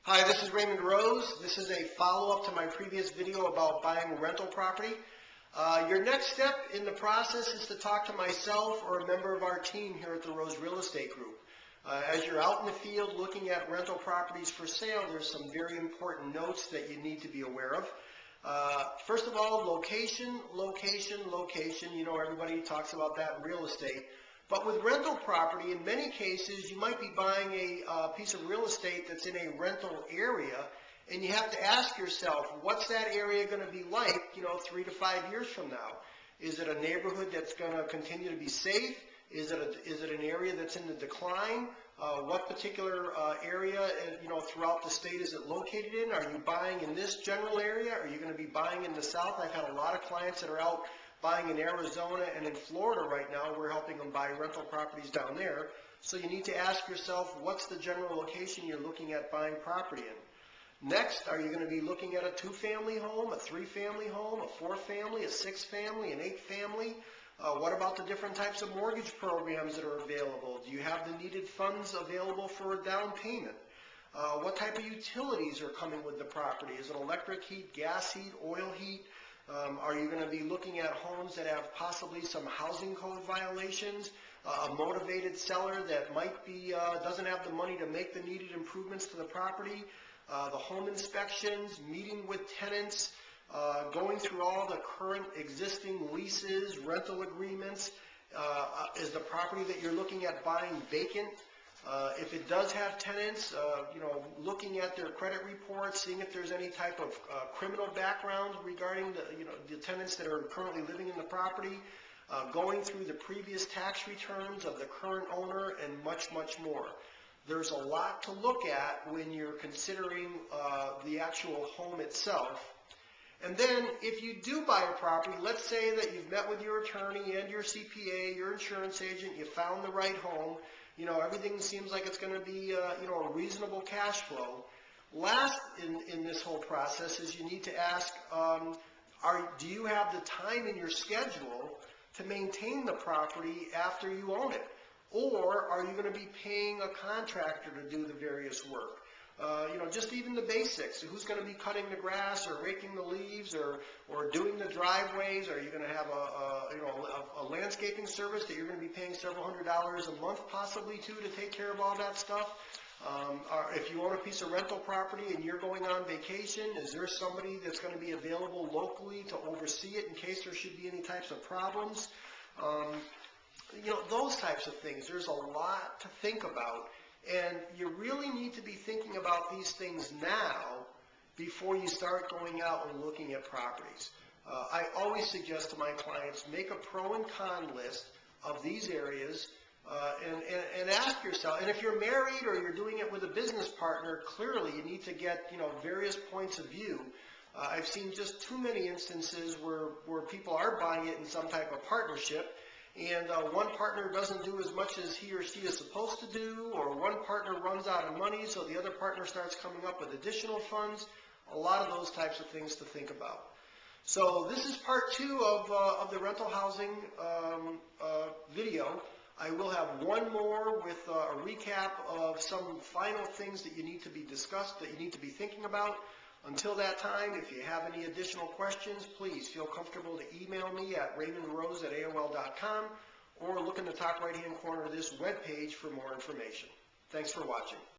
Hi, this is RaymondRose. This is a follow-up to my previous video about buying rental property. Your next step in the process is to talk to myself or a member of our team here at the Rose Real Estate Group. As you're out in the field looking at rental properties for sale, there's some very important notes that you need to be aware of. First of all, location, location, location. You know, everybody talks about that in real estate. But with rental property, in many cases, you might be buying a piece of real estate that's in a rental area, and you have to ask yourself, what's that area going to be like, 3 to 5 years from now? Is it a neighborhood that's going to continue to be safe? Is it an area that's in the decline? What particular area, throughout the state is it located in? Are you buying in this general area? Are you going to be buying in the south? I've had a lot of clients that are out buying in Arizona and in Florida right now. We're helping them buy rental properties down there. So you need to ask yourself, what's the general location you're looking at buying property in? Next, are you going to be looking at a 2-family home, a 3-family home, a 4-family, a 6-family, an 8-family? What about the different types of mortgage programs that are available? Do you have the needed funds available for a down payment? What type of utilities are coming with the property? Is it electric heat, gas heat, oil heat? Are you going to be looking at homes that have possibly some housing code violations? A motivated seller that might be doesn't have the money to make the needed improvements to the property? The home inspections, meeting with tenants, going through all the current existing leases, rental agreements. Is the property that you're looking at buying vacant? If it does have tenants, looking at their credit reports, seeing if there's any type of criminal background regarding the tenants that are currently living in the property, going through the previous tax returns of the current owner, and much, much more. There's a lot to look at when you're considering the actual home itself. And then if you do buy a property, let's say that you've met with your attorney and your CPA, your insurance agent, you found the right home, everything seems like it's going to be, a reasonable cash flow. Last in this whole process is you need to ask, do you have the time in your schedule to maintain the property after you own it? Or are you going to be paying a contractor to do the various work? Just even the basics. Who's going to be cutting the grass or raking the leaves or doing the driveways? Are you going to have a landscaping service that you're going to be paying several $100s a month possibly to take care of all that stuff? If you own a piece of rental property and you're going on vacation, is there somebody that's going to be available locally to oversee it in case there should be any types of problems? Those types of things. There's a lot to think about. And you really need to be thinking about these things now before you start going out and looking at properties. I always suggest to my clients, make a pro and con list of these areas and ask yourself, and if you're married or you're doing it with a business partner, clearly you need to get various points of view. I've seen just too many instances where people are buying it in some type of partnership, and one partner doesn't do as much as he or she is supposed to do, or one partner runs out of money, so the other partner starts coming up with additional funds. A lot of those types of things to think about. So this is part 2 of the rental housing video. I will have one more with a recap of some final things that you need to be discussed, that you need to be thinking about. Until that time, if you have any additional questions, please feel comfortable to email me at RaymondRose@AOL.com or look in the top right-hand corner of this web page for more information. Thanks for watching.